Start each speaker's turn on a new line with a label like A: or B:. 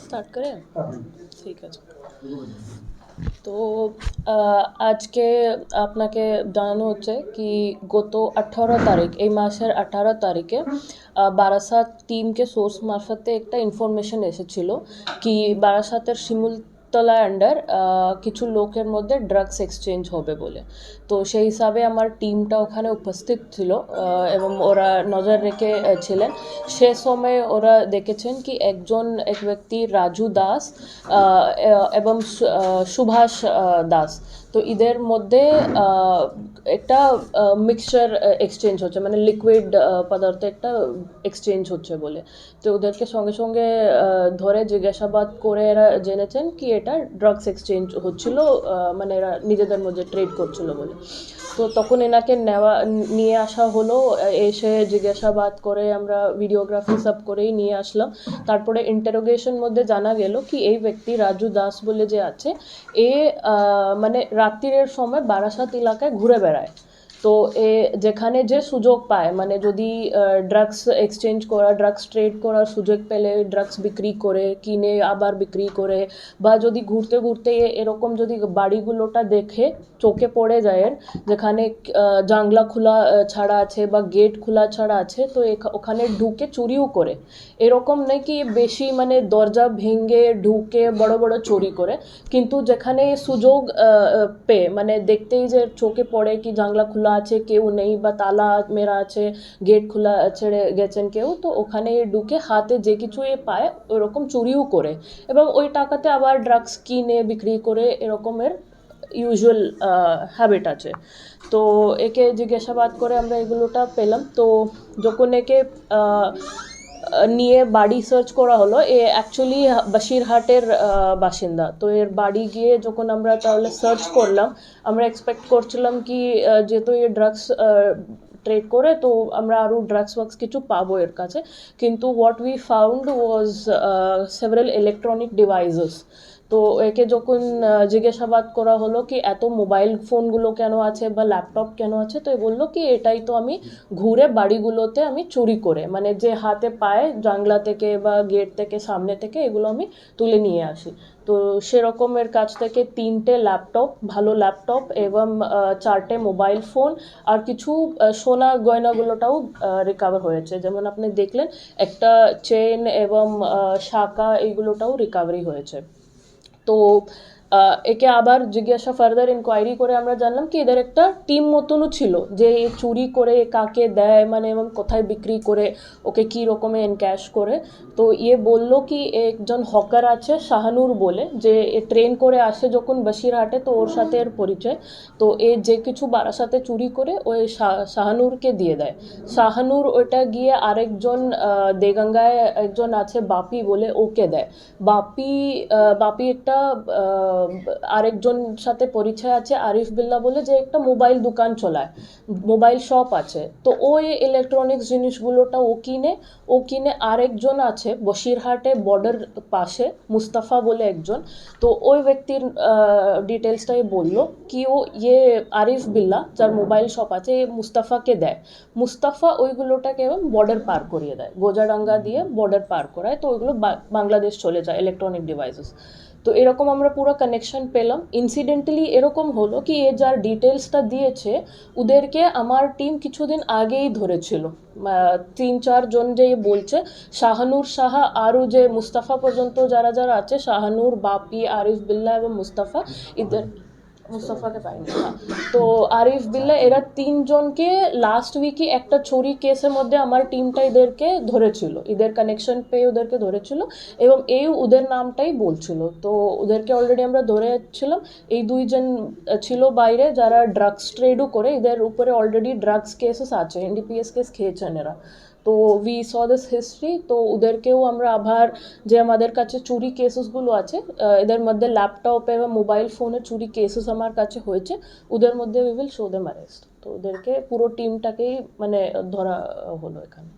A: Start করে ঠিক আছে। তো আজকে আপনাকে জানানো হচ্ছে কি গত 18 তারিখ এই মাসের 18 তারিখে বারাসাত টিমকে সোর্স মারফতে একটা ইনফরমেশন এসেছিল কি বারাসাতের শিমুলতলা আন্ডার কিছু লোকের মধ্যে ড্রাগস এক্সচেঞ্জ হবে বলে। তো সেই হিসাবে আমার টিমটা ওখানে উপস্থিত ছিল এবং ওরা নজর রেখে ছিলেন। সে সময় ওরা দেখেছেন কি এক ব্যক্তি রাজু দাস এবং সুভাষ দাস, তো এদের মধ্যে একটা মিক্সচার এক্সচেঞ্জ হচ্ছে, মানে লিকুইড পদার্থ একটা এক্সচেঞ্জ হচ্ছে বলে। তো ওদেরকে সঙ্গে সঙ্গে ধরে জিজ্ঞাসাবাদ করে এরা জেনেছেন কি এটা ড্রাগস এক্সচেঞ্জ হচ্ছিল, মানে এরা নিজেদের মধ্যে ট্রেড করছিল বলে। তো তখন এনাকে নিয়ে আসা হলো, এসে জিজ্ঞাসাবাদ করে আমরা ভিডিওগ্রাফি সব করেই নিয়ে আসলাম। তারপরে ইন্টারোগেশন মধ্যে জানা গেল কি এই ব্যক্তি রাজু দাস বলে যে আছে, এ মানে রাত্রির সময় বারাসাত এলাকায় ঘুরে বেড়ায়। তো এ যেখানে যে সুযোগ পায়, মানে যদি ড্রাগস এক্সচেঞ্জ করা, ড্রাগস ট্রেড করার সুযোগ পেলে ড্রাগস বিক্রি করে, কিনে আবার বিক্রি করে, বা যদি ঘুরতে ঘুরতে এরকম যদি বাড়িগুলোটা দেখে চোখে পড়ে যায় যেখানে জানলা খোলা ছাড়া আছে বা গেট খোলা ছাড়া আছে, তো ওখানে ঢুকে চুরিও করে। এরকম নয় কি বেশি মানে দরজা ভেঙে ঢুকে বড় বড় চুরি করে, কিন্তু যেখানে সুযোগ পেয়ে, মানে দেখতেই যে চোখে পড়ে কি জানলা খোলা আছে কেউ নেই বা তালা মেরা আছে, গেট খোলা ছেড়ে গেছেন কেউ, তো ওখানে ঢুকে হাতে যে কিছু পায় ওরকম চুরিও করে এবং ওই টাকাতে আবার ড্রাগস কিনে বিক্রি করে, এরকমের ইউজুয়াল হ্যাবিট আছে। তো একে জিজ্ঞাসাবাদ করে আমরা এগুলোটা পেলাম। তো যখন একে নিয়ে বাড়ি সার্চ করা হলো, এ অ্যাকচুয়ালি বসিরহাটের বাসিন্দা। তো এর বাড়ি গিয়ে যখন আমরা তাহলে সার্চ করলাম, আমরা এক্সপেক্ট করছিলাম কি যেহেতু এ ড্রাগস ট্রেড করে, তো আমরা আরও ড্রাগস ওয়াগস কিছু পাবো এর কাছে। কিন্তু what we found was several electronic devices. তো একে যখন জিজ্ঞাসাবাদ করা হলো কি এত মোবাইল ফোনগুলো কেন আছে বা ল্যাপটপ কেন আছে, তো এ বললো কি এটাই তো আমি ঘুরে বাড়িগুলোতে আমি চুরি করে, মানে যে হাতে পায়ে জানলা থেকে বা গেট থেকে সামনে থেকে এগুলো আমি তুলে নিয়ে আসি। তো সেরকমের কাছ থেকে 3টে ল্যাপটপ, ভালো ল্যাপটপ এবং 4টে মোবাইল ফোন আর কিছু সোনা গয়নাগুলোটাও রিকভার হয়েছে। যেমন আপনি দেখলেন একটা চেন এবং শাঁখা এইগুলোটাও রিকভারি হয়েছে। তো একে আবার জিজ্ঞাসা ফার্দার ইনকোয়ারি করে আমরা জানলাম কি এদের একটা টিম মতনও ছিল, যে চুরি করে কাকে দেয়, মানে এবং কোথায় বিক্রি করে, ওকে কী রকমে এনক্যাশ করে। তো বললো কি একজন হকার আছে শাহানুর বলে, যে ট্রেন করে আসে যখন বসিরহাটে, তো ওর সাথে এর পরিচয়। তো যে কিছু বারাসাতে চুরি করে ওই শাহানুরকে দিয়ে দেয়। শাহানুর ওইটা গিয়ে আরেকজন দেগঙ্গায় একজন আছে বাপি বলে, ওকে দেয়। বাপি একটা আরেকজন সাথে পরিচয় আছে আরিফ বিল্লা বলে, যে একটা মোবাইল দোকান চলায়, মোবাইল শপ আছে। তো ওই ইলেকট্রনিক্স জিনিসগুলোটা ও কিনে আরেকজন আছে বসিরহাটে বর্ডার পাশে মুস্তাফা বলে একজন। তো ওই ব্যক্তির ডিটেলসটাই বললো কি ও আরিফ বিল্লা যার মোবাইল শপ আছে মুস্তাফাকে দেয়। মুস্তাফা ওইগুলোটাকে বর্ডার পার করিয়ে দেয়, গোজাডাঙ্গা দিয়ে বর্ডার পার করায়, তো ওইগুলো বাংলাদেশ চলে যায় ইলেকট্রনিক ডিভাইসেস। তো এরকম আমরা পুরো কানেকশন পেলাম। ইনসিডেন্টালি এরকম হলো কি যার ডিটেলসটা দিয়েছে ওদেরকে আমার টিম কিছুদিন আগেই ধরেছিল। 3-4 জন যে বলছে, শাহানুর সাহা আরও যে মুস্তাফা পর্যন্ত যারা যারা আছে, শাহানুর, বাপি, আরিফ বিল্লা এবং মুস্তাফা, এদের মুস্তাফাকে পাইনি। তো আরিফ বিল্লা এরা 3জনকে লাস্ট উইকে একটা চুরি কেসের মধ্যে আমার টিমটা এদেরকে ধরেছিল, এদের কানেকশন পেয়ে ওদেরকে ধরেছিল এবং ওদের নামটাই বলছিল। তো ওদেরকে অলরেডি আমরা ধরেছিলাম। এই 2জন ছিল বাইরে যারা ড্রাগস ট্রেডও করে, এদের উপরে অলরেডি ড্রাগস কেসেস আছে, এনডিপিএস কেস খেয়েছেন এরা। তো উই স দিস হিস্ট্রি। তো ওদেরকেও আমরা আবার যে আমাদের কাছে চুরি কেসেসগুলো আছে, এদের মধ্যে ল্যাপটপ এবং মোবাইল ফোনের চুরি কেসেস আমার কাছে হয়েছে, ওদের মধ্যে we will show them arrest. তো ওদেরকে পুরো টিমটাকেই মানে ধরা হলো এখানে।